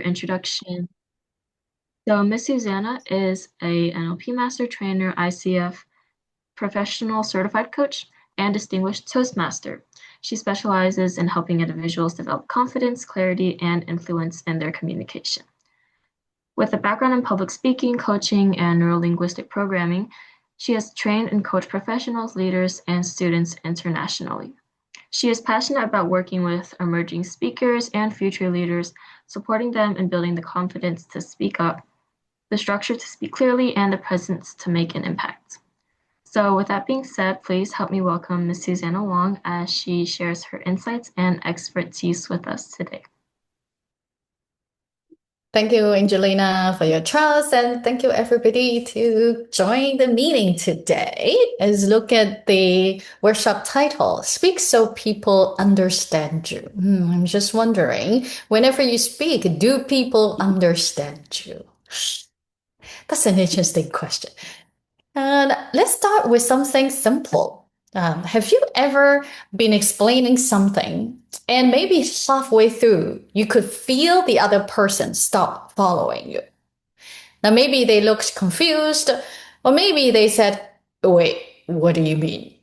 introduction. So Miss Susanna is a NLP Master Trainer, ICF Professional Certified Coach, and Distinguished Toastmaster. She specializes in helping individuals develop confidence, clarity, and influence in their communication. With a background in public speaking, coaching, and neurolinguistic programming, she has trained and coached professionals, leaders, and students internationally. She is passionate about working with emerging speakers and future leaders, supporting them in building the confidence to speak up, the structure to speak clearly, and the presence to make an impact. So with that being said, please help me welcome Ms. Susanna Wong as she shares her insights and expertise with us today. Thank you, Angelina, for your trust, and thank you, everybody, to join the meeting today. Let's look at the workshop title, Speak So People Understand You. I'm just wondering, whenever you speak, do people understand you? That's an interesting question. And let's start with something simple. Have you ever been explaining something and maybe halfway through, you could feel the other person stop following you? Now, maybe they looked confused, or maybe they said, wait, what do you mean?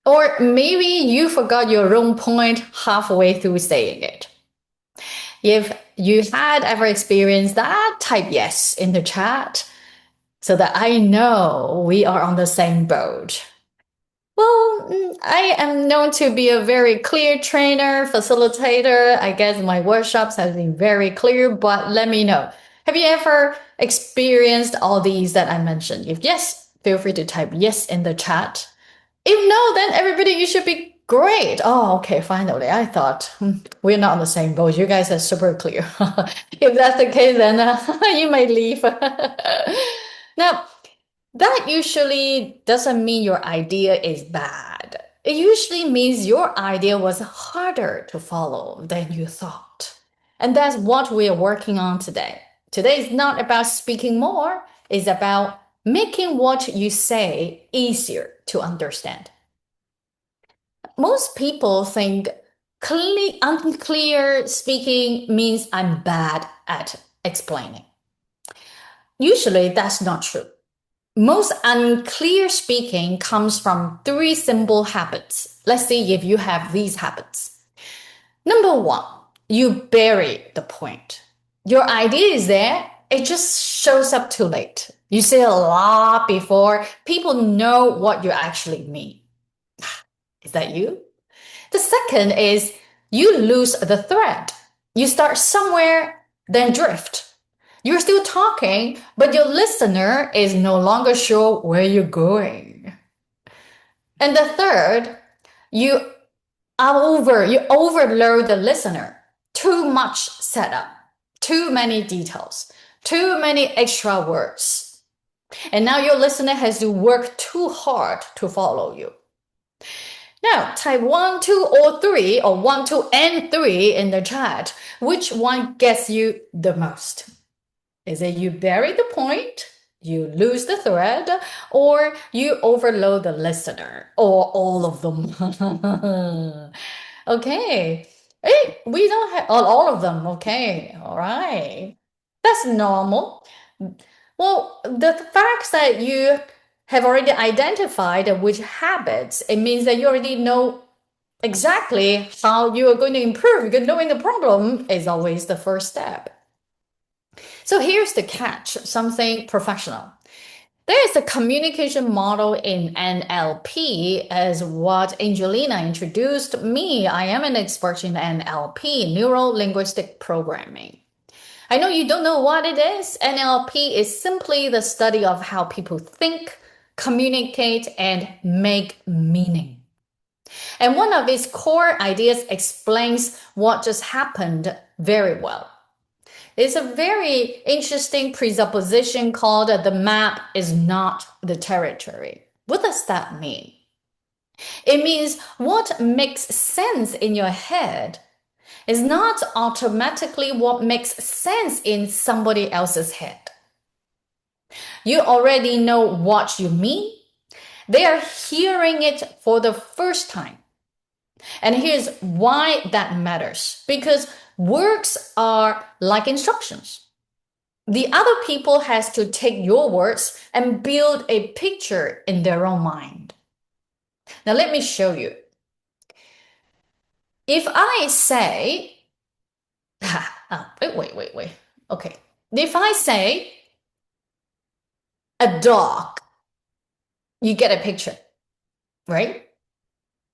Or maybe you forgot your own point halfway through saying it. If you had ever experienced that, type yes in the chat so that I know we are on the same boat. Well, I am known to be a very clear trainer, facilitator. I guess my workshops have been very clear, but let me know. Have you ever experienced all these that I mentioned? If yes, feel free to type yes in the chat. If no, then everybody, you should be great. Oh, okay, finally. I thought we're not on the same boat. You guys are super clear. If that's the case, then you may leave. Now, that usually doesn't mean your idea is bad. It usually means your idea was harder to follow than you thought. And that's what we are working on today. Today is not about speaking more, it's about making what you say easier to understand. Most people think unclear speaking means I'm bad at explaining. Usually, that's not true. Most unclear speaking comes from three simple habits. Let's see if you have these habits. Number one, you bury the point. Your idea is there, it just shows up too late. You say a lot before people know what you actually mean. Is that you? The second is you lose the thread. You start somewhere, then drift. You're still talking, but your listener is no longer sure where you're going. And the third, you overload the listener. Too much setup, too many details, too many extra words. And now your listener has to work too hard to follow you. Now, type 1, 2, or 3, or 1, 2, and 3 in the chat. Which one gets you the most? Is it you bury the point, you lose the thread, or you overload the listener, or all of them? Okay. Hey, we don't have all of them. Okay. All right. That's normal. Well, the fact that you have already identified which habits, it means that you already know exactly how you are going to improve, because knowing the problem is always the first step. So here's the catch, something professional. There is a communication model in NLP as what Angelina introduced me. I am an expert in NLP, neuro-linguistic programming. I know you don't know what it is. NLP is simply the study of how people think, communicate, and make meaning. And one of its core ideas explains what just happened very well. It's a very interesting presupposition called the map is not the territory. What does that mean? It means what makes sense in your head is not automatically what makes sense in somebody else's head. You already know what you mean. They are hearing it for the first time. And here's why that matters. Because Words are like instructions. The other people has to take your words and build a picture in their own mind. Now let me show you. If I say, wait. Okay. If I say a dog, you get a picture, right?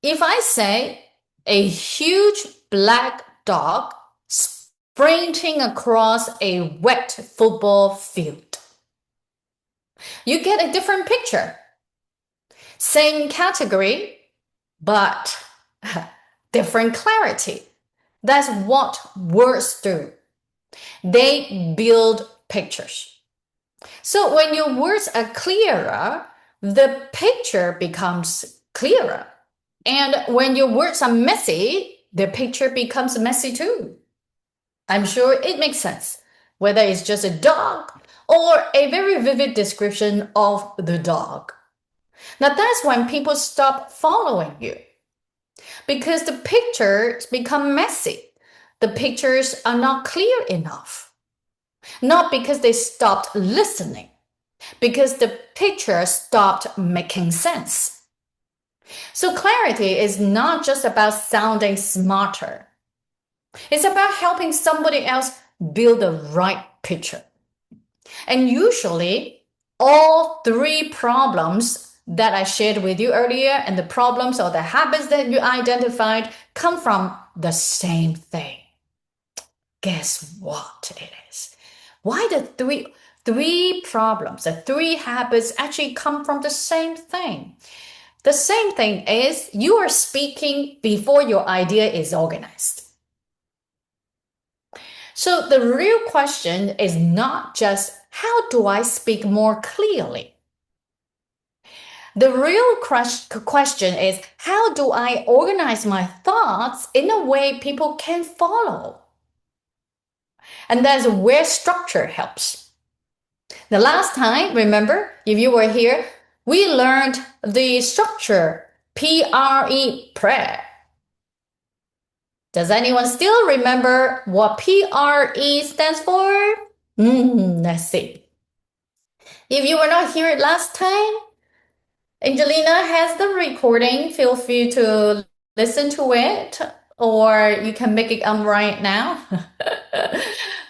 If I say a huge black dog sprinting across a wet football field, you get a different picture. Same category, but different clarity. That's what words do. They build pictures. So when your words are clearer, the picture becomes clearer. And when your words are messy, the picture becomes messy too. I'm sure it makes sense, whether it's just a dog or a very vivid description of the dog. Now that's when people stop following you because the pictures become messy. The pictures are not clear enough. Not because they stopped listening, because the picture stopped making sense. So clarity is not just about sounding smarter. It's about helping somebody else build the right picture. And usually, all three problems that I shared with you earlier and the problems or the habits that you identified come from the same thing. Guess what it is? Why the three problems, the three habits actually come from the same thing? The same thing is you are speaking before your idea is organized. So the real question is not just how do I speak more clearly? The real question is how do I organize my thoughts in a way people can follow? And that's where structure helps. The last time, remember, if you were here, we learned the structure, PRE, prayer. Does anyone still remember what PRE stands for? Let's see. If you were not here last time, Angelina has the recording. Feel free to listen to it, or you can make it up right now.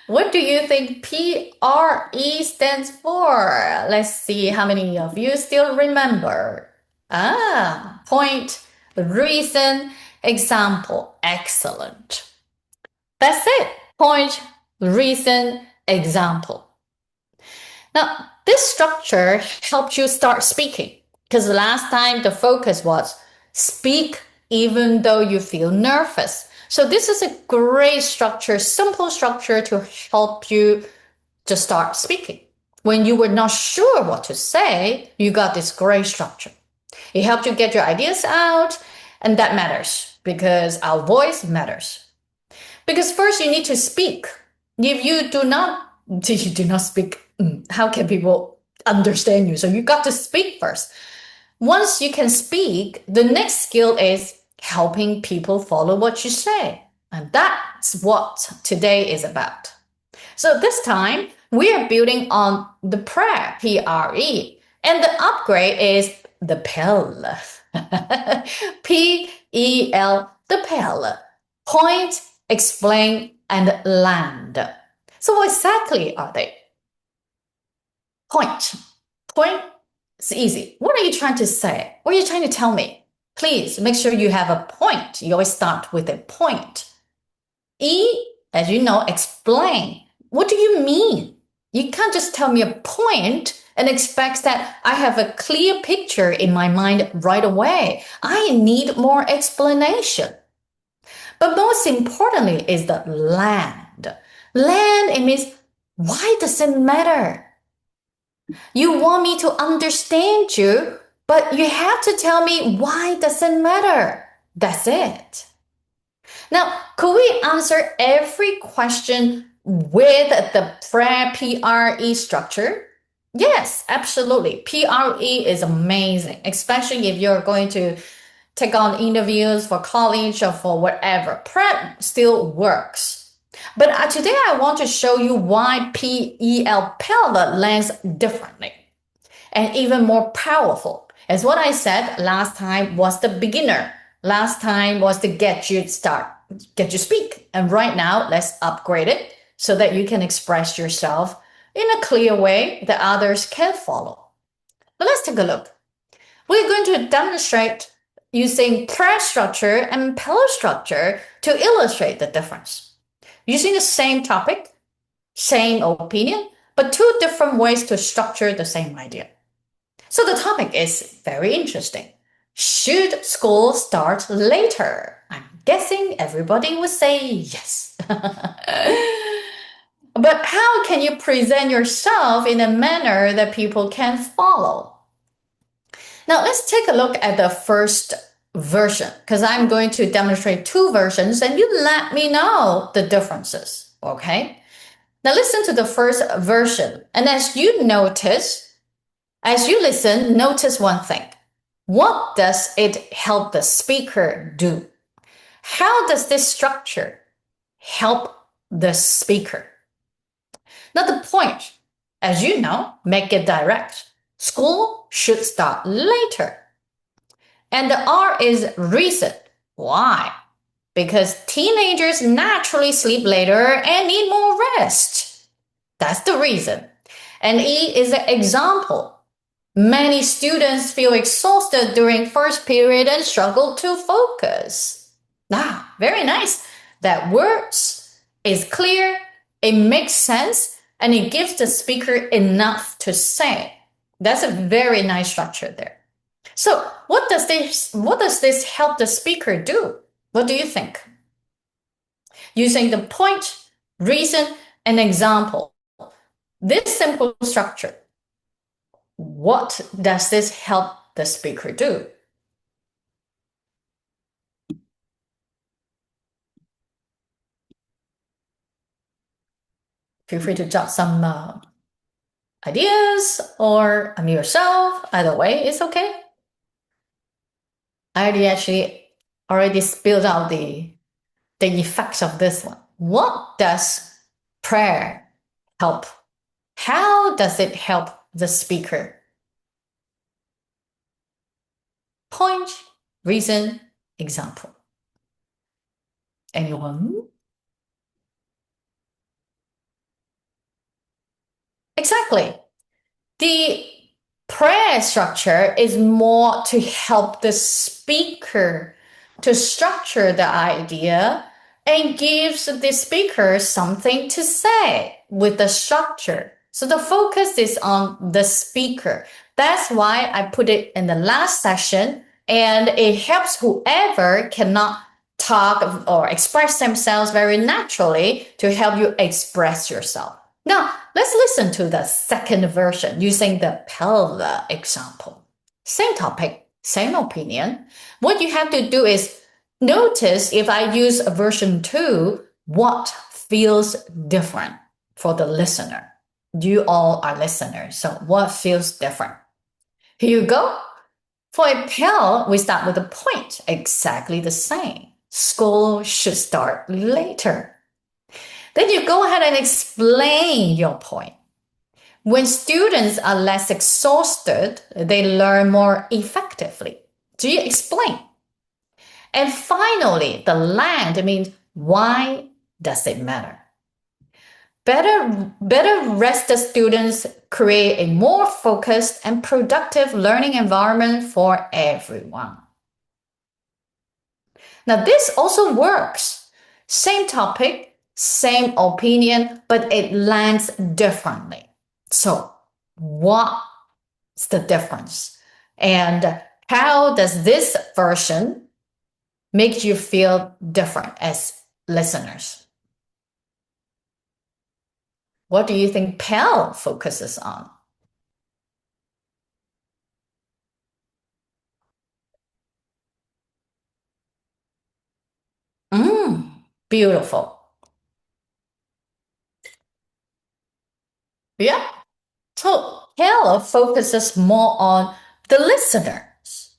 What do you think PRE stands for? Let's see how many of you still remember. Point, reason, example. Excellent. That's it. Point, reason, example. Now, this structure helps you start speaking because last time the focus was speak even though you feel nervous. So this is a great structure, simple structure to help you to start speaking. When you were not sure what to say, you got this great structure. It helped you get your ideas out, and that matters because our voice matters. Because first you need to speak. If you do not speak, how can people understand you? So you got to speak first. Once you can speak, the next skill is helping people follow what you say. And that's what today is about. So this time, we are building on the prayer, P-R-E, and the upgrade is the PEL, P-E-L, the PEL, point, explain, and land. So what exactly are they? Point. Point is easy. What are you trying to say? What are you trying to tell me? Please make sure you have a point. You always start with a point. E, as you know, explain. What do you mean? You can't just tell me a point and expect that I have a clear picture in my mind right away. I need more explanation. But most importantly is the land. Land, it means why does it matter? You want me to understand you, but you have to tell me why does it matter? That's it. Now, could we answer every question with the PRE structure? Yes, absolutely. PRE is amazing, especially if you're going to take on interviews for college or for whatever. Prep still works. But today I want to show you why PEL lands differently and even more powerful. As what I said last time was the beginner. Last time was to get you speak. And right now, let's upgrade it so that you can express yourself in a clear way that others can follow. But let's take a look. We're going to demonstrate using prayer structure and pillar structure to illustrate the difference. Using the same topic, same opinion, but two different ways to structure the same idea. So the topic is very interesting. Should school start later? I'm guessing everybody would say yes. But how can you present yourself in a manner that people can follow? Now let's take a look at the first version because I'm going to demonstrate two versions and you let me know the differences, okay? Now listen to the first version and as you listen, notice one thing. What does it help the speaker do? How does this structure help the speaker? Now the point, as you know, make it direct. School should start later. And the R is reason. Why? Because teenagers naturally sleep later and need more rest. That's the reason. And E is an example. Many students feel exhausted during first period and struggle to focus. Ah, very nice. That words is clear, it makes sense, and it gives the speaker enough to say. That's a very nice structure there. So what does this help the speaker do? What do you think? Using the point, reason, and example. This simple structure. What does this help the speaker do? Feel free to jot some ideas or yourself. Either way, it's okay. I already spilled out the effects of this one. What does prayer help? How does it help the speaker? Point, reason, example. Anyone? Exactly. The prayer structure is more to help the speaker to structure the idea and gives the speaker something to say with the structure. So the focus is on the speaker. That's why I put it in the last session, and it helps whoever cannot talk or express themselves very naturally to help you express yourself. Now, let's listen to the second version using the Pelva example. Same topic, same opinion. What you have to do is notice if I use version 2, what feels different for the listener. You all are listeners, so what feels different? Here you go. For a Pel, we start with a point, exactly the same. School should start later. Then you go ahead and explain your point. When students are less exhausted, they learn more effectively. So you explain. And finally, the land means why does it matter? Better rested students create a more focused and productive learning environment for everyone. Now, this also works. Same topic, same opinion, but it lands differently. So, what's the difference? And how does this version make you feel different as listeners? What do you think Pell focuses on? Beautiful. Yeah. So Pell focuses more on the listeners,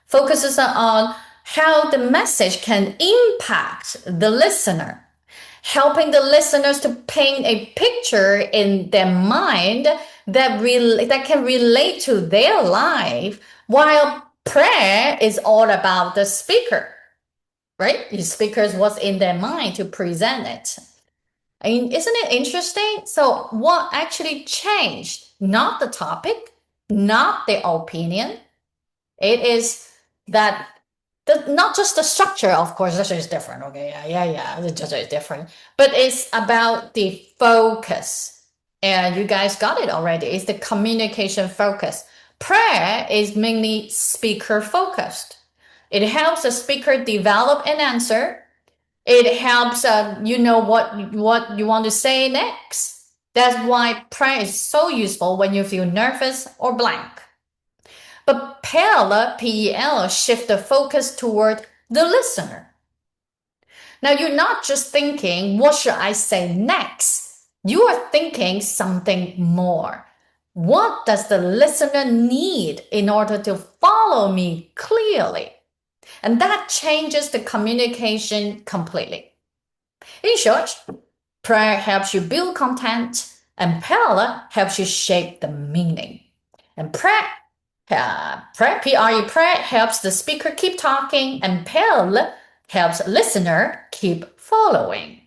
focuses on how the message can impact the listener, helping the listeners to paint a picture in their mind that can relate to their life, while prayer is all about the speaker, right? The speakers what's in their mind to present it. I mean, isn't it interesting? So what actually changed? Not the topic, not the opinion. It is that not just the structure, of course, that is different. Okay, yeah, the structure is different, but it's about the focus. And you guys got it already. It's the communication focus. Prayer is mainly speaker focused. It helps the speaker develop an answer. It helps you know what you want to say next. That's why prayer is so useful when you feel nervous or blank. But PEL, PEL, shift the focus toward the listener. Now you're not just thinking, what should I say next? You are thinking something more. What does the listener need in order to follow me clearly? And that changes the communication completely. In short, prayer helps you build content, and PEL helps you shape the meaning. And prayer helps the speaker keep talking, and PEL helps listener keep following.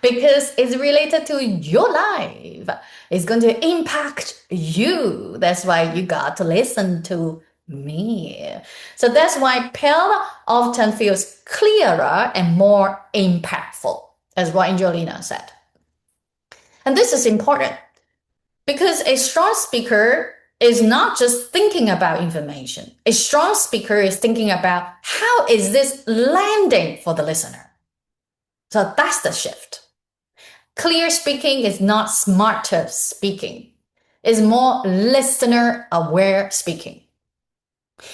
Because it's related to your life. It's going to impact you. That's why you got to listen to me. So that's why PEL often feels clearer and more impactful, as what Angelina said. And this is important because a strong speaker is not just thinking about information. A strong speaker is thinking about how is this landing for the listener. So that's the shift. Clear speaking is not smarter speaking. It's more listener aware speaking.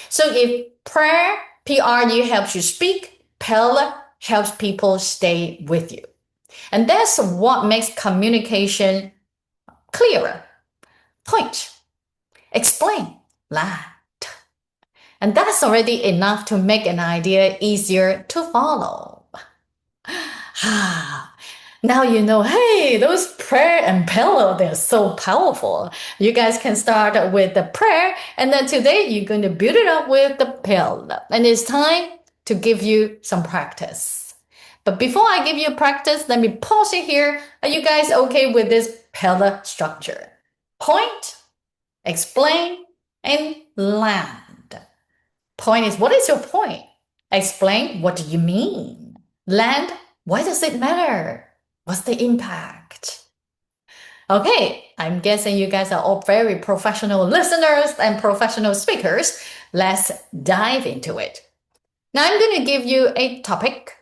So if prayer, PRU helps you speak, PEL helps people stay with you. And that's what makes communication clearer. Point, explain, land. And that's already enough to make an idea easier to follow. Now you know, hey, those prayer and pillow, they're so powerful. You guys can start with the prayer, and then today you're going to build it up with the pill. And it's time to give you some practice. But before I give you practice, let me pause it here. Are you guys okay with this pillar structure? Point, explain, and land. Point is, what is your point? Explain, what do you mean? Land, why does it matter? What's the impact? Okay, I'm guessing you guys are all very professional listeners and professional speakers. Let's dive into it. Now I'm going to give you a topic,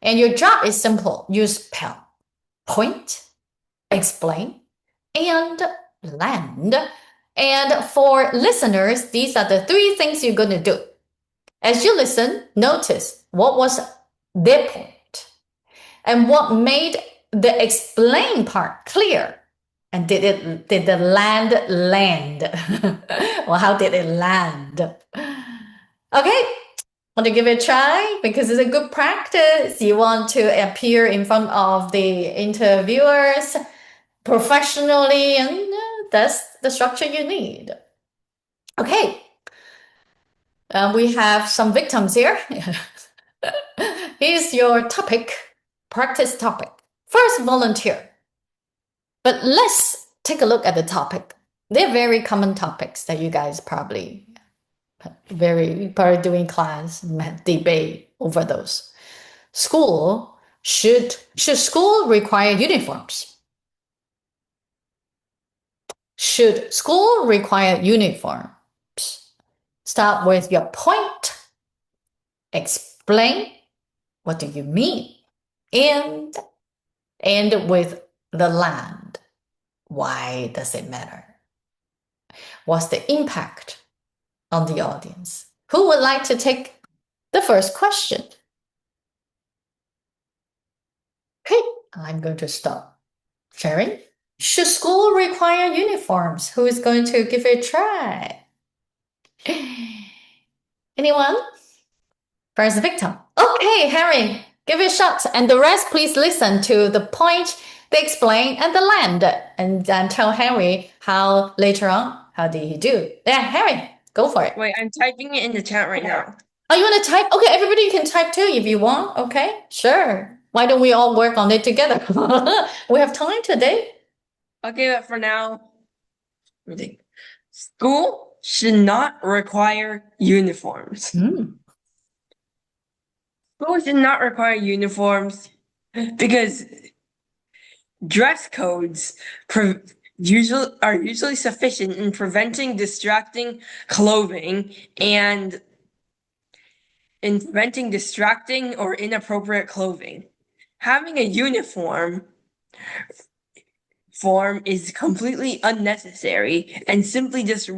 and your job is simple. Use PEL. Point, explain, and land. And for listeners, these are the three things you're going to do. As you listen, notice what was their point and what made the explain part clear. And did the land? Or how did it land? Okay, want to give it a try because it's a good practice. You want to appear in front of the interviewers professionally, and that's the structure you need. Okay, we have some victims here. Here's your topic, practice topic. First, volunteer. But let's take a look at the topic. They're very common topics that you guys probably doing class, debate over those. Should school require uniforms? Should school require uniforms? Start with your point. Explain what do you mean, and end with the land. Why does it matter? What's the impact on the audience? Who would like to take the first question? Okay, I'm going to stop sharing. Should school require uniforms? Who is going to give it a try? Anyone? First victim. Okay, Harry. Give it a shot. And the rest, please listen to the point, the explain, and the land. And then tell Henry how later on, how did he do? Yeah, Henry, go for it. Wait, I'm typing it in the chat right now. Oh, you want to type? Okay, everybody can type too if you want. Okay, sure. Why don't we all work on it together? We have time today. Okay, but for now, let me think. School should not require uniforms. Hmm. School should not require uniforms because dress codes are usually sufficient in preventing distracting clothing and in preventing distracting or inappropriate clothing. Having a uniform form is completely unnecessary and simply just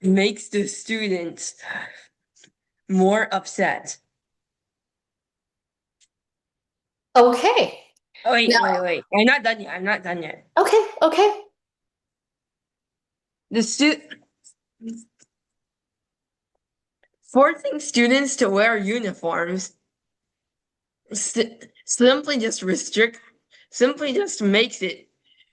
makes the students more upset. Okay. Oh, Now, wait. I'm not done yet. I'm not done yet. okay. The stu Forcing students to wear uniforms simply just simply just makes it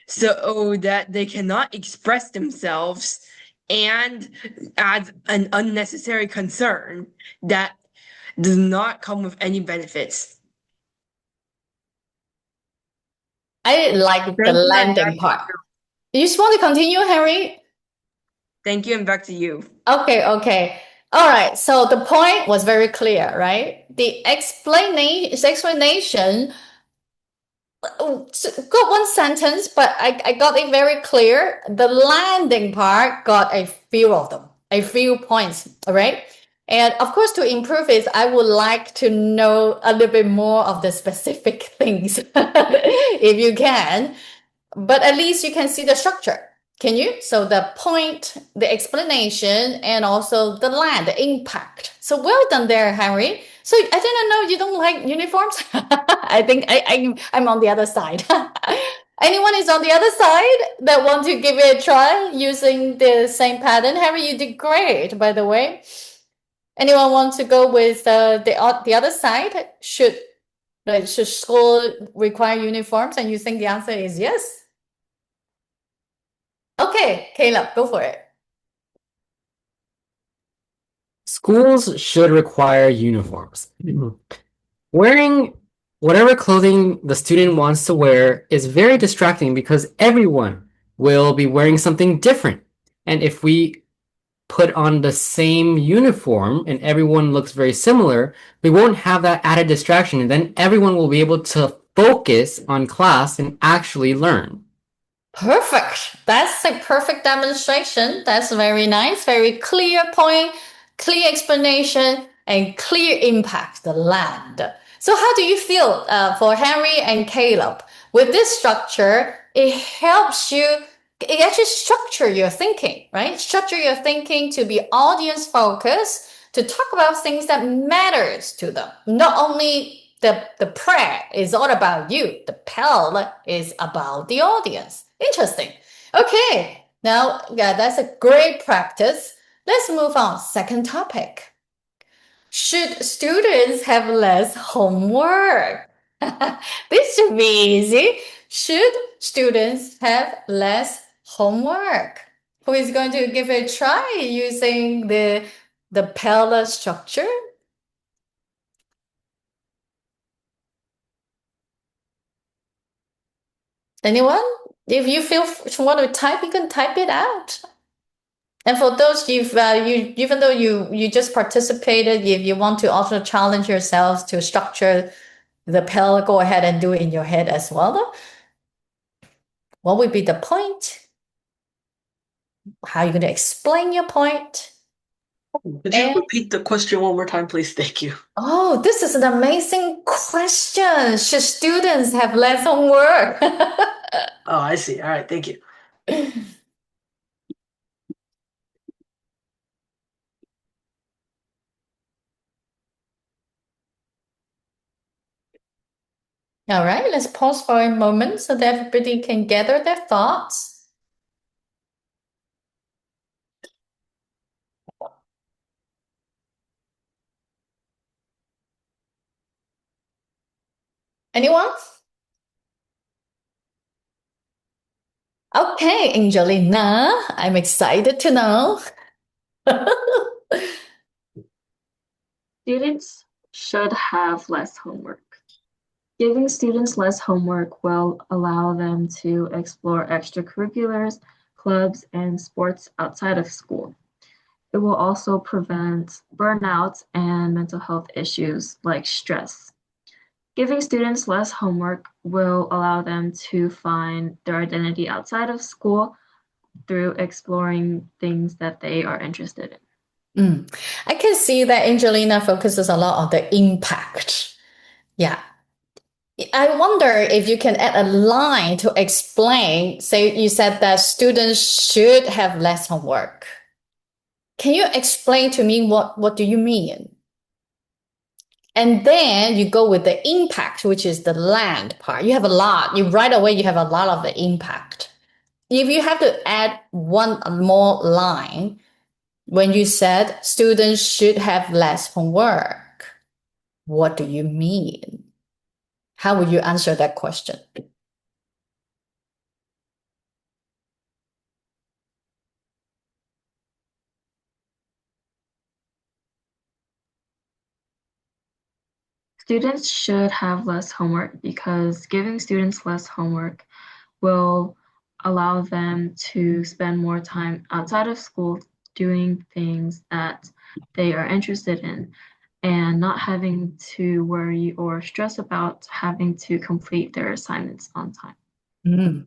so that they cannot express themselves and adds an unnecessary concern that does not come with any benefits. I like the Thank you, and back landing to part. you. You just want to continue, Henry? Thank you, and back to you. Okay. All right. So the point was very clear, right? The explanation got one sentence, but I got it very clear. The landing part got a few of them, a few points, all right? And of course, to improve it, I would like to know a little bit more of the specific things, if you can. But at least you can see the structure. Can you? So the point, the explanation, and also the land, the impact. So well done there, Henry. So I didn't know you don't like uniforms. I think I'm on the other side. Anyone is on the other side that want to give it a try using the same pattern? Henry, you did great, by the way. Anyone want to go with the other side? Should school require uniforms? And you think the answer is yes? Okay, Caleb, go for it. Schools should require uniforms. Wearing whatever clothing the student wants to wear is very distracting because everyone will be wearing something different. And if we put on the same uniform and everyone looks very similar, we won't have that added distraction. And then everyone will be able to focus on class and actually learn. Perfect. That's a perfect demonstration. That's very nice. Very clear point, clear explanation, and clear impact, the land. So how do you feel for Henry and Caleb? With this structure, it helps you, it actually structure your thinking, right? Structure your thinking to be audience focused, to talk about things that matters to them. Not only the prayer is all about you, the Pell is about the audience. Interesting. Okay, now, yeah, that's a great practice. Let's move on. Second topic. Should students have less homework? This should be easy. Should students have less homework? Who is going to give it a try using the Pella structure? Anyone? If you feel want to type, you can type it out. And for those you even though you just participated, if you want to also challenge yourselves to structure the pill, go ahead and do it in your head as well. What would be the point? How are you going to explain your point? Could you repeat the question one more time, please? Thank you. Oh, this is an amazing question. Should students have less homework? Oh, I see. All right, thank you. All right, let's pause for a moment so that everybody can gather their thoughts. Anyone? Okay, Angelina, I'm excited to know. Students should have less homework. Giving students less homework will allow them to explore extracurriculars, clubs, and sports outside of school. It will also prevent burnout and mental health issues like stress. Giving students less homework will allow them to find their identity outside of school through exploring things that they are interested in. I can see that Angelina focuses a lot on the impact. Yeah. I wonder if you can add a line to explain. Say you said that students should have less homework. Can you explain to me what do you mean? And then you go with the impact, which is the land part. You have a lot. You right away you have a lot of the impact. If you have to add one more line, when you said students should have less homework, what do you mean? How would you answer that question? Students should have less homework because giving students less homework will allow them to spend more time outside of school doing things that they are interested in and not having to worry or stress about having to complete their assignments on time. Mm.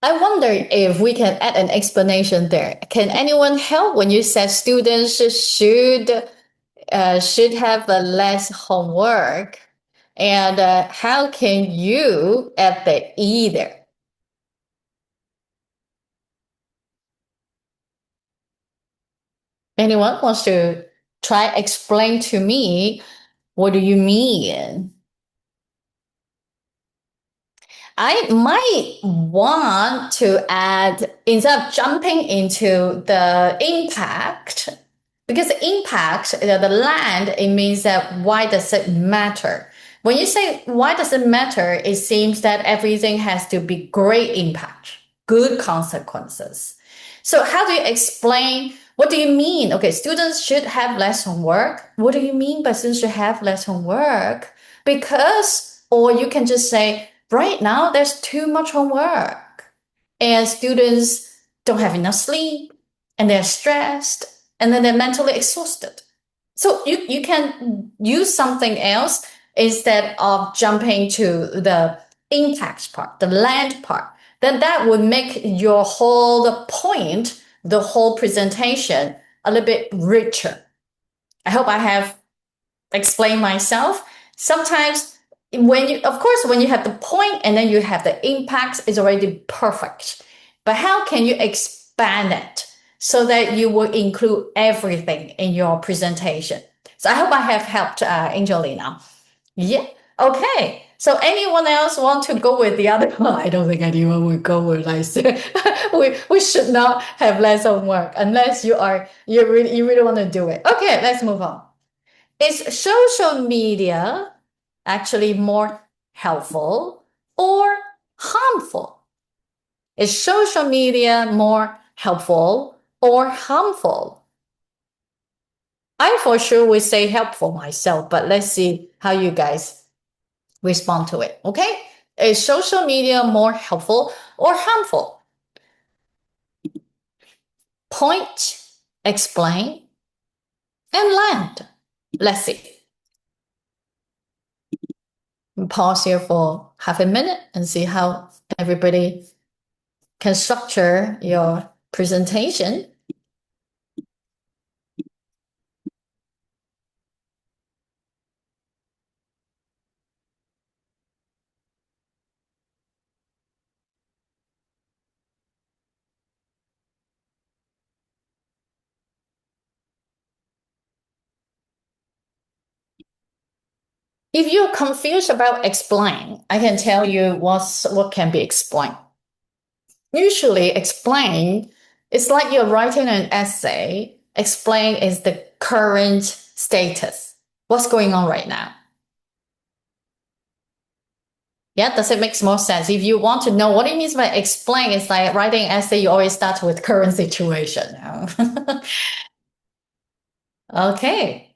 I wonder if we can add an explanation there. Can anyone help when you said students should have less homework? And how can you add the E there? Anyone wants to try explain to me what do you mean? I might want to add, instead of jumping into the impact, because the impact, the land, it means that why does it matter? When you say why does it matter, it seems that everything has to be great impact, good consequences. So how do you explain? What do you mean? Okay, students should have less homework. What do you mean by students should have less homework? Because, or you can just say, right now there's too much homework and students don't have enough sleep and they're stressed and then they're mentally exhausted. So you can use something else instead of jumping to the impact part, the land part. Then that would make your whole point, the whole presentation, a little bit richer. I hope I have explained myself. Sometimes of course, when you have the point and then you have the impact, it's already perfect. But how can you expand it so that you will include everything in your presentation? So I hope I have helped Angelina. Yeah. Okay. So anyone else want to go with the other one? I don't think anyone will go with like we should not have less homework unless you really want to do it. Okay, let's move on. Is social media actually more helpful or harmful? Is social media more helpful or harmful? I for sure would say helpful myself, but let's see how you guys respond to it. Okay? Is social media more helpful or harmful? Point, explain, and land. Let's see. Pause here for half a minute and see how everybody can structure your presentation. If you're confused about explain, I can tell you what can be explained. Usually explain, it's like you're writing an essay. Explain is the current status. What's going on right now? Yeah, does it make more sense? If you want to know what it means by explain, it's like writing an essay, you always start with current situation. Okay.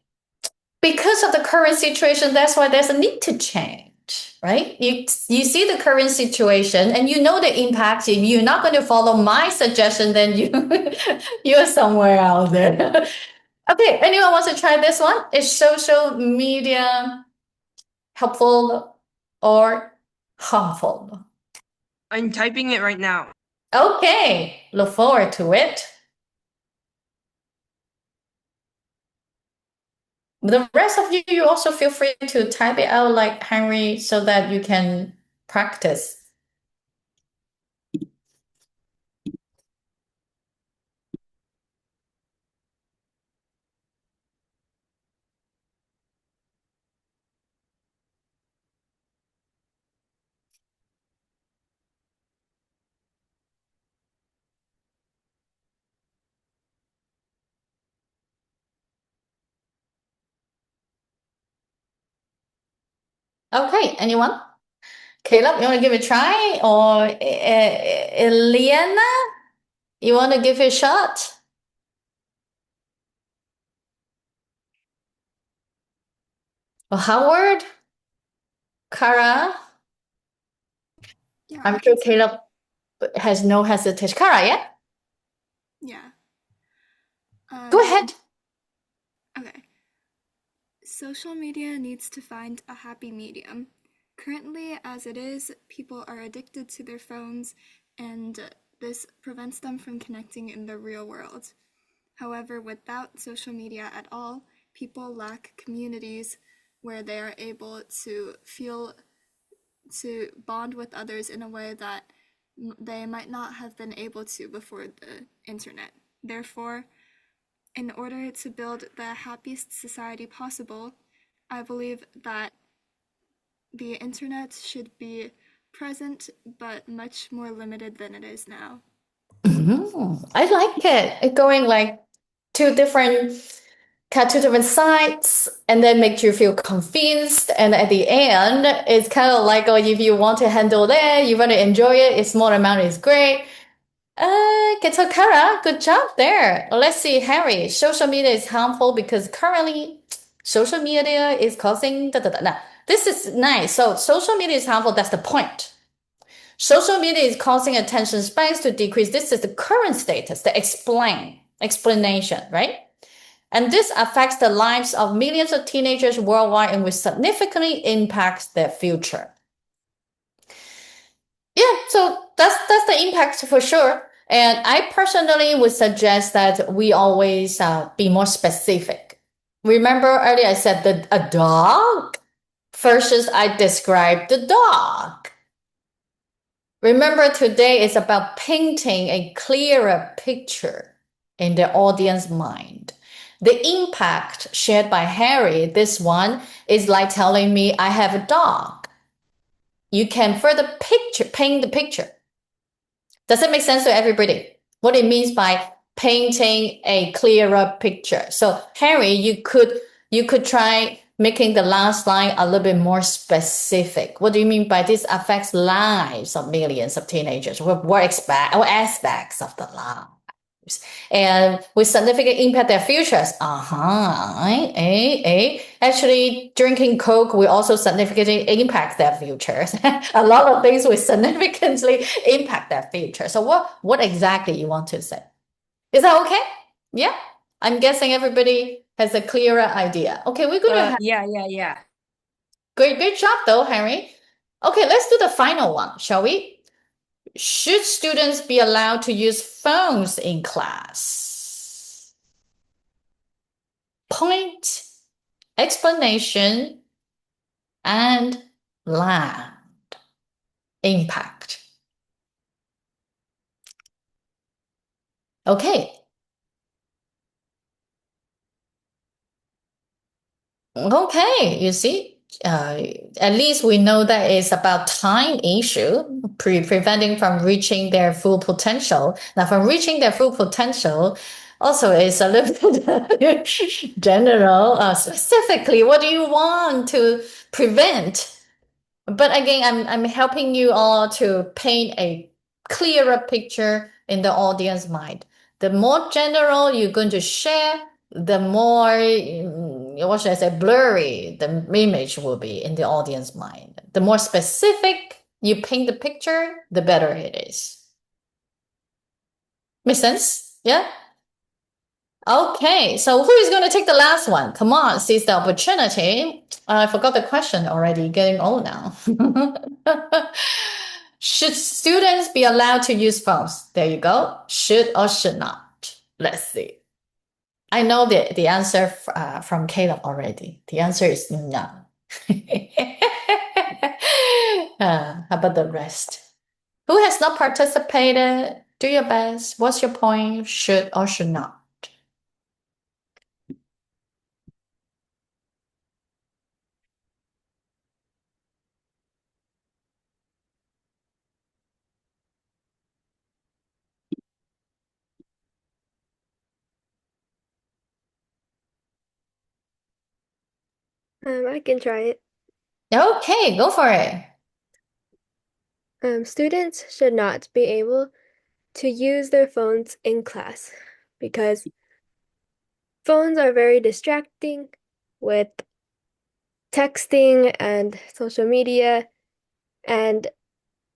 Because of the current situation, that's why there's a need to change, right? You see the current situation and you know the impact. If you're not going to follow my suggestion, then you're somewhere out there. Okay, anyone wants to try this one? Is social media helpful or harmful? I'm typing it right now. Okay, look forward to it. The rest of you, you also feel free to type it out like Henry so that you can practice. Okay, anyone? Caleb, you want to give it a try? Or Eliana, you want to give it a shot? Or Howard? Kara? Yeah, I'm I sure can say it. Caleb has no hesitation. Kara, yeah? Yeah. Go ahead. Okay. Social media needs to find a happy medium. Currently, as it is, people are addicted to their phones, and this prevents them from connecting in the real world. However, without social media at all, people lack communities where they are able to bond with others in a way that they might not have been able to before the internet. Therefore, in order to build the happiest society possible, I believe that the internet should be present but much more limited than it is now. I like it. Going like two different two different sides and then make you feel convinced. And at the end, it's kind of like, oh, if you want to handle that, you want to enjoy it, a small amount is great. Okay, so Kara, good job there. Let's see, Harry. Social media is harmful because currently social media is causing da da da. Now, this is nice. So social media is harmful. That's the point. Social media is causing attention spans to decrease. This is the current status, the explanation, right? And this affects the lives of millions of teenagers worldwide and will significantly impact their future. Yeah, so that's the impact for sure. And I personally would suggest that we always be more specific. Remember earlier I said that a dog versus I described the dog. Remember today is about painting a clearer picture in the audience mind. The impact shared by Harry, this one, is like telling me I have a dog. You can further paint the picture. Does it make sense to everybody? What it means by painting a clearer picture. So Harry, you could try making the last line a little bit more specific. What do you mean by this affects lives of millions of teenagers? What aspects of the lives? And with significant impact their futures. Actually, drinking Coke will also significantly impact their futures. A lot of things will significantly impact their future. So what exactly you want to say? Is that okay? Yeah? I'm guessing everybody has a clearer idea. Okay, we're going to have Yeah. great job though, Henry. Okay, let's do the final one, shall we? Should students be allowed to use phones in class? Point, explanation, and land. Impact. Okay. Okay, you see, at least we know that it's about time issue, preventing from reaching their full potential. Now, from reaching their full potential, also is a little bit general. Specifically, what do you want to prevent? But again, I'm helping you all to paint a clearer picture in the audience mind. The more general you're going to share, the more, what should I say, blurry the image will be in the audience mind. The more specific you paint the picture, the better it is. Make sense? Yeah? Okay, so who is going to take the last one? Come on, seize the opportunity. I forgot the question already, getting old now. Should students be allowed to use phones? There you go. Should or should not? Let's see. I know the answer from Caleb already. The answer is no. How about the rest? Who has not participated? Do your best. What's your point? Should or should not? I can try it. Okay, go for it. Students should not be able to use their phones in class because phones are very distracting with texting and social media. And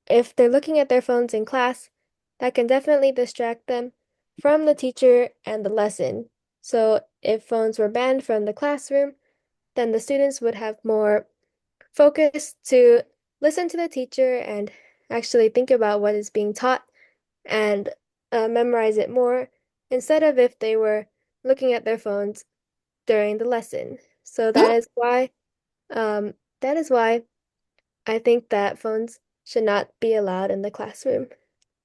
if they're looking at their phones in class, that can definitely distract them from the teacher and the lesson. So if phones were banned from the classroom, then the students would have more focus to listen to the teacher and actually think about what is being taught and memorize it more instead of if they were looking at their phones during the lesson. So um, that is why I think that phones should not be allowed in the classroom.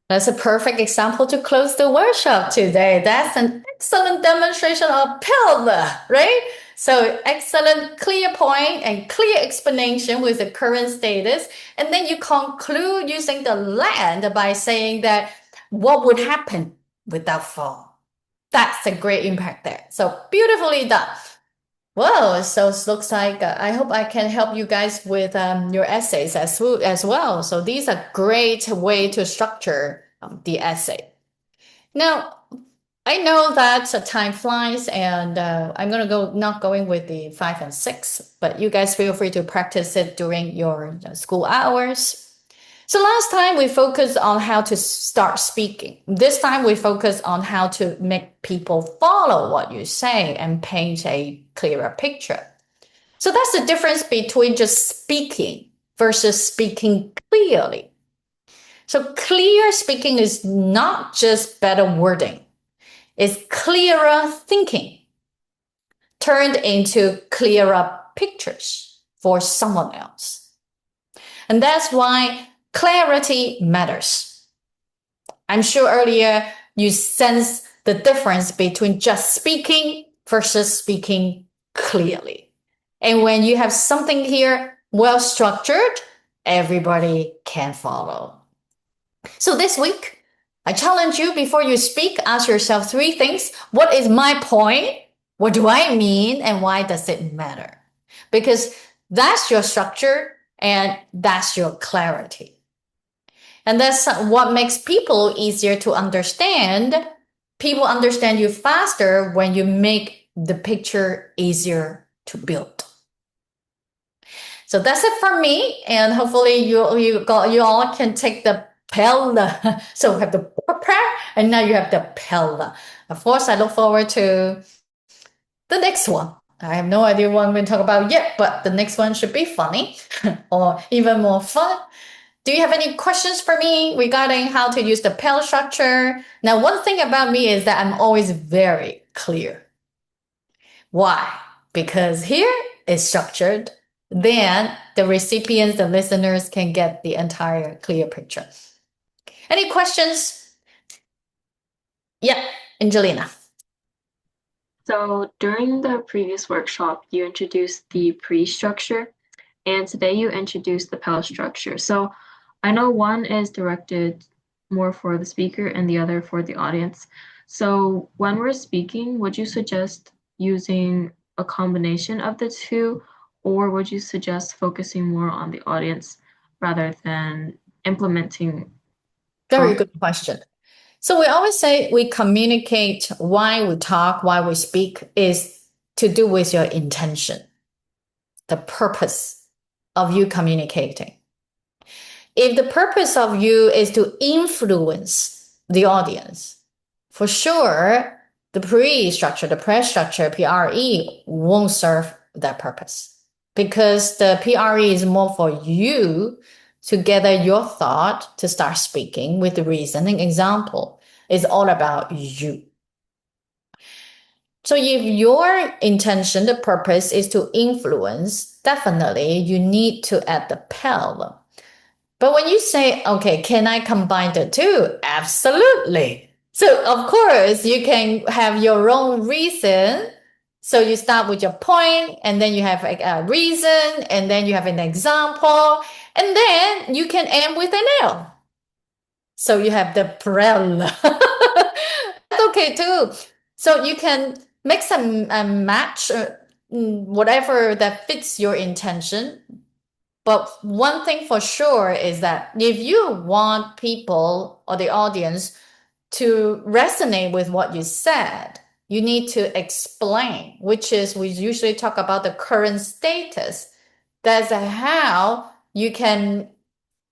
That's a perfect example to close the workshop today. That's an excellent demonstration of pillar, right? So excellent, clear point and clear explanation with the current status. And then you conclude using the land by saying that what would happen without phone. That's a great impact there. So beautifully done. Well, so it looks like I hope I can help you guys with your essays as well. So these are great way to structure the essay. Now, I know that time flies, and I'm gonna go not going with the 5 and 6, but you guys feel free to practice it during your school hours. So last time we focused on how to start speaking. This time we focus on how to make people follow what you say and paint a clearer picture. So that's the difference between just speaking versus speaking clearly. So clear speaking is not just better wording. It's clearer thinking turned into clearer pictures for someone else. And that's why clarity matters. I'm sure earlier you sensed the difference between just speaking versus speaking clearly. And when you have something here well structured, everybody can follow. So this week, I challenge you before you speak, ask yourself 3 things. What is my point? What do I mean? And why does it matter? Because that's your structure and that's your clarity. And that's what makes people easier to understand. People understand you faster when you make the picture easier to build. So that's it for me. And hopefully you all can take the Pella. So we have the prepare and now you have the Pella. Of course, I look forward to the next one. I have no idea what I'm going to talk about yet, but the next one should be funny or even more fun. Do you have any questions for me regarding how to use the Pell structure? Now, one thing about me is that I'm always very clear. Why? Because here is structured. Then the recipients, the listeners can get the entire clear picture. Any questions? Yeah, Angelina. So during the previous workshop, you introduced the pre-structure, and today you introduced the Pell structure. So I know one is directed more for the speaker and the other for the audience. So when we're speaking, would you suggest using a combination of the two, or would you suggest focusing more on the audience? rather than implementing. Very good question. So we always say we communicate, why we talk, why we speak is to do with your intention, the purpose of you communicating. If the purpose of you is to influence the audience, for sure, the pre-structure, the press structure, PRE won't serve that purpose because the PRE is more for you to gather your thought to start speaking with the reasoning example. It's all about you. So if your intention, the purpose is to influence, definitely you need to add the PEL. But when you say, okay, can I combine the two? Absolutely. So of course you can have your own reason. So you start with your point, and then you have a reason, and then you have an example, and then you can end with an L. So you have the PREL. That's okay too. So you can mix and match whatever that fits your intention. But one thing for sure is that if you want people or the audience to resonate with what you said, you need to explain, which is we usually talk about the current status. That's how you can,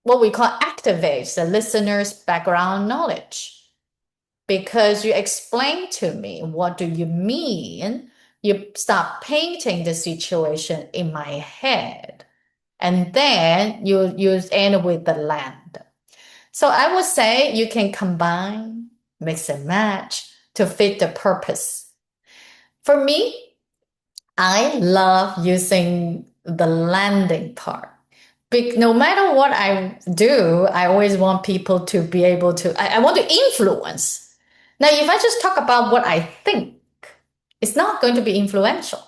what we call activate the listener's background knowledge. Because you explain to me, what do you mean? You start painting the situation in my head. And then you end with the land. So I would say you can combine, mix and match to fit the purpose. For me, I love using the landing part. No matter what I do, I always want people to be able to, I want to influence. Now, if I just talk about what I think, it's not going to be influential.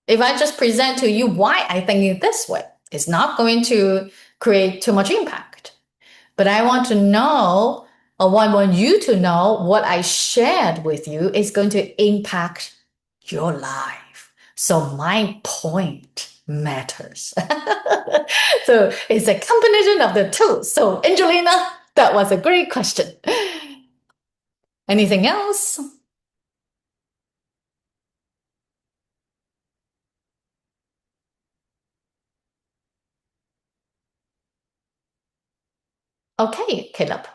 If I just present to you why I think it this way, it's not going to create too much impact. But I want to know, or I want you to know what I shared with you is going to impact your life. So my point matters. So it's a combination of the two. So Angelina, that was a great question. Anything else? Okay, Caleb.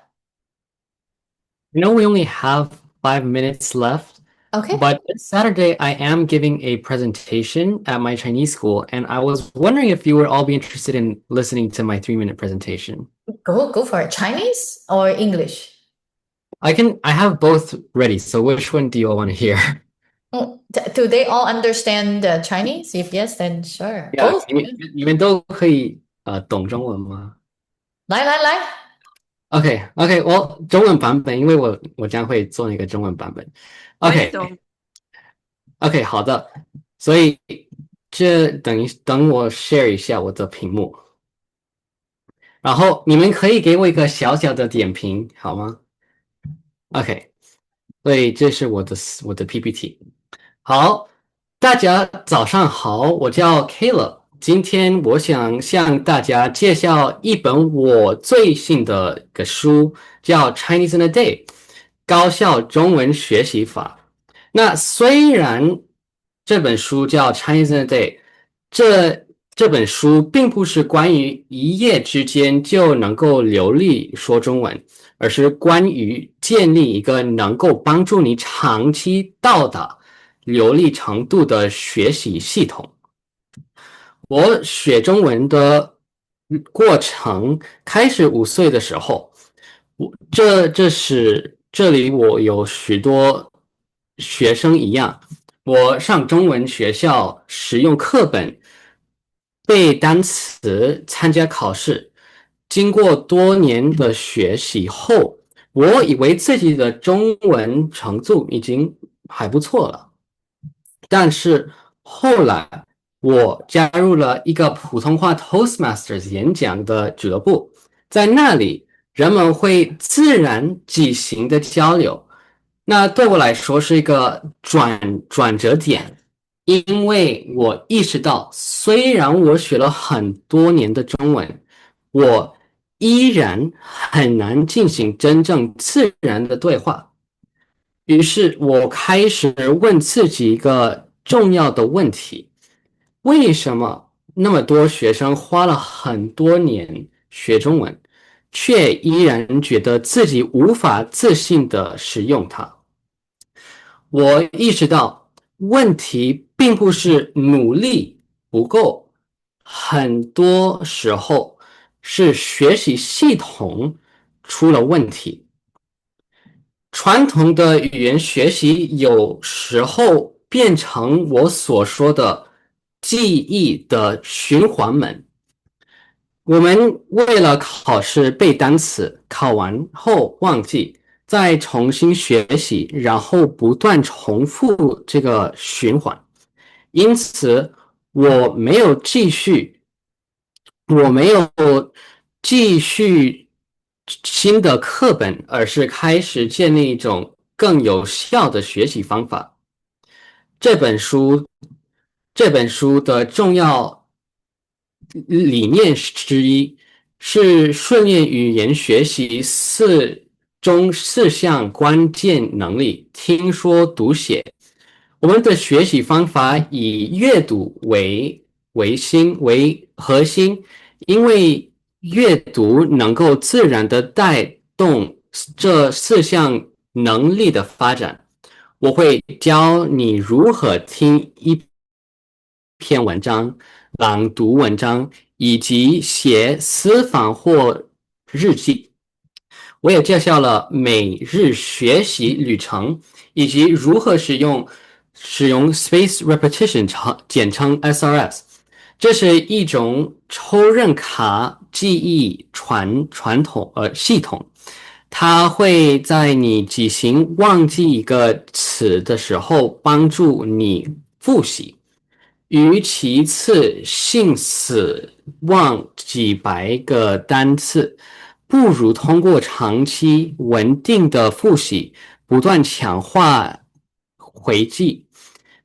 We only have 5 minutes left. Okay. But this Saturday, I am giving a presentation at my Chinese school, and I was wondering if you would all be interested in listening to my 3-minute presentation. Go for it. Chinese or English? I have both ready, so which one do you all want to hear? Do they all understand Chinese? If yes, then sure. Yeah, Both. 你们都可以懂中文吗？来。OK， 我中文版本，因为我将会做那个中文版本。OK， 好的，所以等我 share 一下我的屏幕，然后你们可以给我一个小小的点评，好吗？OK，所以这是我的 PPT。好，大家早上好，我叫 Caleb。今天我想向大家介绍一本我最新的一个书，叫《Chinese in a Day》，高效中文学习法。那虽然这本书叫《Chinese in a Day》，这本书并不是关于一夜之间就能够流利说中文，而是关于建立一个能够帮助你长期到达流利程度的学习系统。我学中文的过程开始5岁的时候，这里我有许多学生一样，我上中文学校使用课本背单词参加考试，经过多年的学习后，我以为自己的中文程度已经还不错了，但是后来我加入了一个普通话 Toastmasters 演讲的俱乐部，在那里人们会自然即兴的交流，那对我来说是一个转折点。因为我意识到，虽然我学了很多年的中文，我依然很难进行真正自然的对话。于是我开始问自己一个重要的问题：为什么那么多学生花了很多年学中文，却依然觉得自己无法自信地使用它？我意识到问题并不是努力不够，很多时候是学习系统出了问题。传统的语言学习有时候变成我所说的记忆的循环门。我们为了考试背单词，考完后忘记，再重新学习，然后不断重复这个循环。因此，我没有继续，我没有继续新的课本，而是开始建立一种更有效的学习方法。这本书，这本书的重要理念之一是顺利语言学习四项关键能力：听说读写。我们的学习方法以阅读为核心，因为阅读能够自然的带动这四项能力的发展。我会教你如何听一篇文章、朗读文章，以及写私房或日记。我也介绍了每日学习旅程，以及如何使用 Space Repetition，简称 SRS。这是一种抽认卡记忆系统，它会在你即兴忘记一个词的时候帮助你复习。与其信死忘几百个单词，不如通过长期稳定的复习，不断强化回记。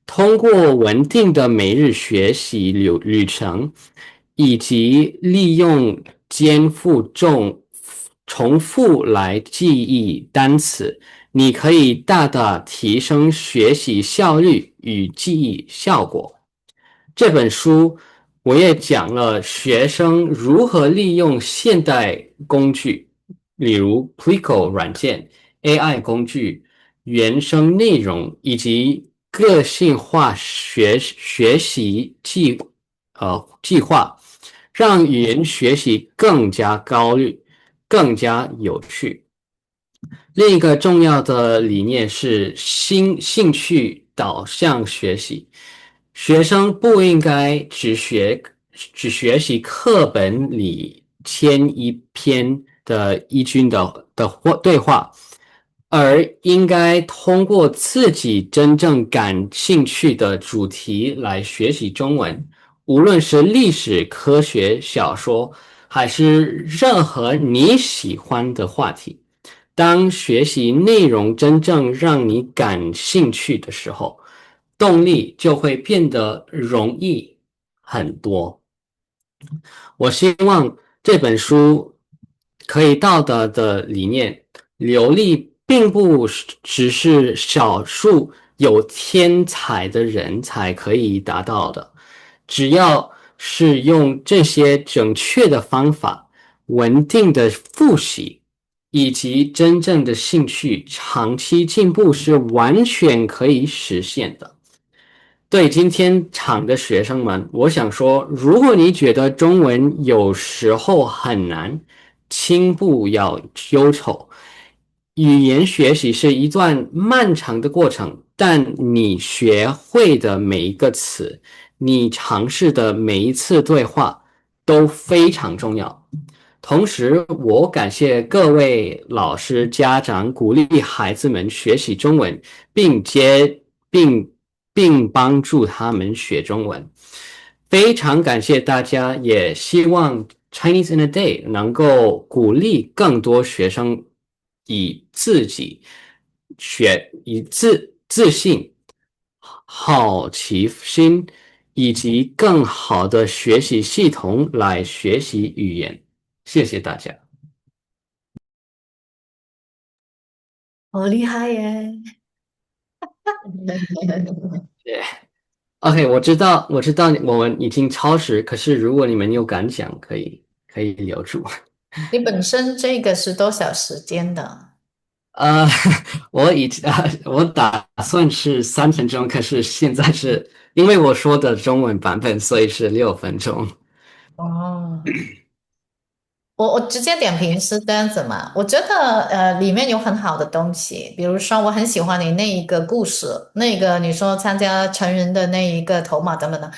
通过稳定的每日学习旅程，以及利用重复来记忆单词，你可以大大提升学习效率与记忆效果。这本书我也讲了学生如何利用现代工具，例如 Plico 软件、AI 工具、原生内容以及个性化学习计划，让语言学习更加高率、更加有趣。另一个重要的理念是兴趣导向学习。学生不应该只学习课本里签一篇的一句对话，而应该通过自己真正感兴趣的主题来学习中文。无论是历史、科学、小说，还是任何你喜欢的话题。当学习内容真正让你感兴趣的时候，动力就会变得容易很多。我希望这本书可以到达的理念，流利并不只是少数有天才的人才可以达到的。只要是用这些正确的方法，稳定的复习，以及真正的兴趣，长期进步是完全可以实现的。对今天场的学生们，我想说，如果你觉得中文有时候很难，请不要忧愁。语言学习是一段漫长的过程，但你学会的每一个词，你尝试的每一次对话都非常重要。同时，我感谢各位老师、家长鼓励孩子们学习中文，并接并并帮助他们学中文。非常感谢大家，也希望 Chinese in a Day 能够鼓励更多学生以自己以自信好奇心以及更好的学习系统来学习语言。谢谢大家。好厉害耶！OK，我知道我们已经超时，可是如果你们有感想，可以留住。你本身这个是多少时间的？呃，我打算是3分钟，可是现在是因为我说的中文版本，所以是6分钟。哦，我直接点评是这样子嘛？我觉得里面有很好的东西，比如说我很喜欢你那一个故事，那个你说参加成人的那一个头马等等的，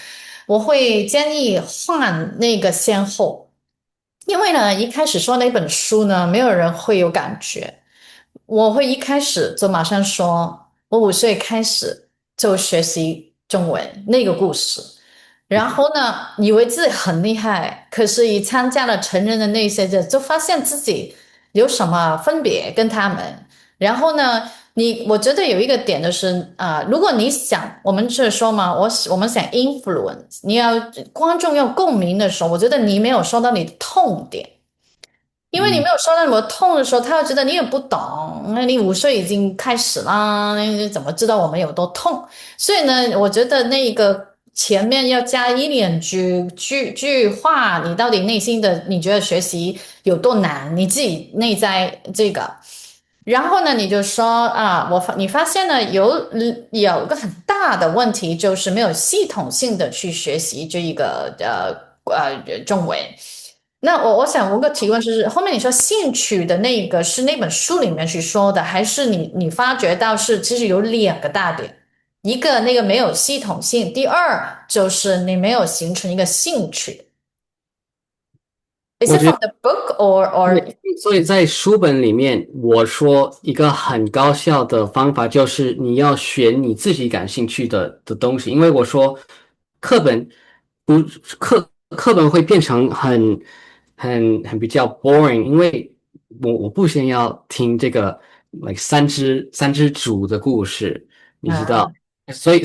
我会建议换那个先后，因为呢一开始说那本书呢，没有人会有感觉，我会一开始就马上说，我5岁开始就学习中文那个故事。然后呢，以为自己很厉害，可是一参加了成人的那些就发现自己有什么分别跟他们。然后呢，我觉得有一个点就是如果你想，我们是说嘛，我们想 influence，你要观众要共鸣的时候，我觉得你没有说到你的痛点。因为你没嗯，有说到那么痛的时候，他会觉得你也不懂。那你5岁已经开始啦，那你怎么知道我们有多痛？所以呢，我觉得那个前面要加一两句话，你到底内心的你觉得学习有多难，你自己内在这个。然后呢，你就说你发现呢有个很大的问题，就是没有系统性的去学习这一个中文。那我想问个提问是，后面你说兴趣的那个是那本书里面去说的，还是你发觉到是其实有2个大点，一个那个没有系统性，第二就是你没有形成一个兴趣。Is 我 it 觉 from 得。the book or 所以在书本里面，我说一个很高效的方法就是你要选你自己感兴趣的东西，因为我说课本不课本会变成很比较 boring，因为我不想要听这个 like 三只猪的故事，你知道，所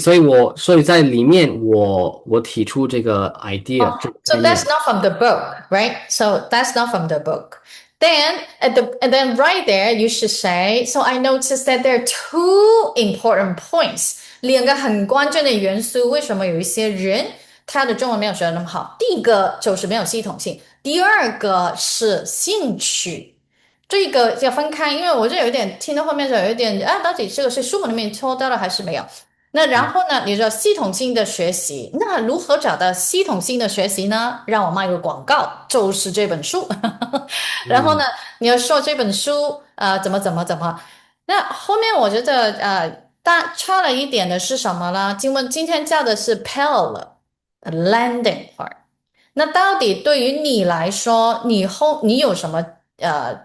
以在里面我提出这个 idea 这个概So that's念。not from the book, right? So that's not from the book. Then and then right there you should say, so I noticed that there are two important points. 2个很关键的元素，为什么有一些人他的中文没有学得那么好？第一个就是没有系统性，第二个是兴趣。这个要分开，因为我就有一点听到后面就有一点到底这个是书本里面抽到了还是没有？那然后呢，你说系统性的学习，那如何找到系统性的学习呢？让我卖个广告，就是这本书。然后呢，嗯你要说这本书怎么，那后面我觉得大差了一点的是什么呢？今天教的是 PEL landing part。那到底对于你来说，你有什么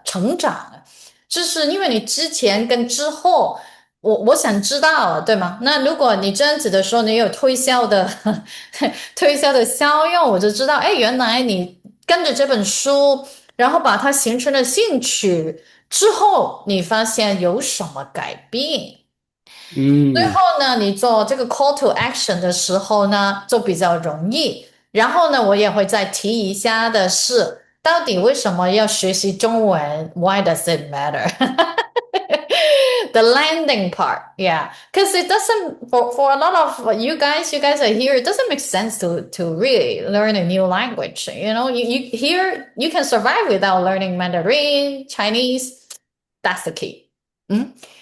成长呢？就是因为你之前跟之后。我想知道，对吗？那如果你这样子的时候，你有推销的推销的效用，我就知道，哎，原来你跟着这本书，然后把它形成了兴趣之后，你发现有什么改变？最嗯。后呢，你做这个 call to action 的时候呢，就比较容易。然后呢，我也会再提一下的是，到底为什么要学习中文？Why does it matter? The landing part, yeah, because it doesn't for a lot of you guys are here. It doesn't make sense to really learn a new language. You here you can survive without learning Mandarin, Chinese. That's the key.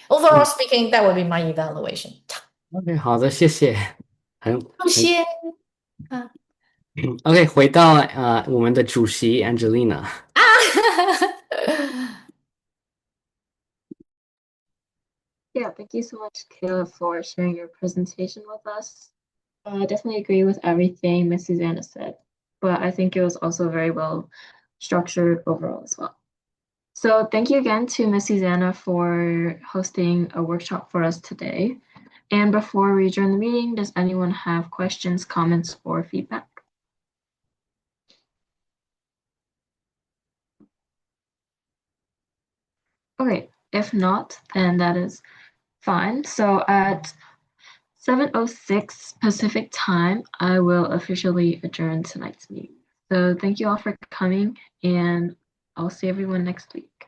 Overall 嗯 speaking, that would be my evaluation. OK，好的，谢谢。很 谢谢啊。OK，回到我们的主席 Angelina。Yeah, thank you so much, Kayla, for sharing your presentation with us. I definitely agree with everything Miss Susanna said, but I think it was also very well structured overall as well. So thank you again to Miss Susanna for hosting a workshop for us today. And before we adjourn the meeting, does anyone have questions, comments, or feedback? Okay, if not, then that is fine. So at 7:06 Pacific time, I will officially adjourn tonight's meeting. So thank you all for coming, and I'll see everyone next week.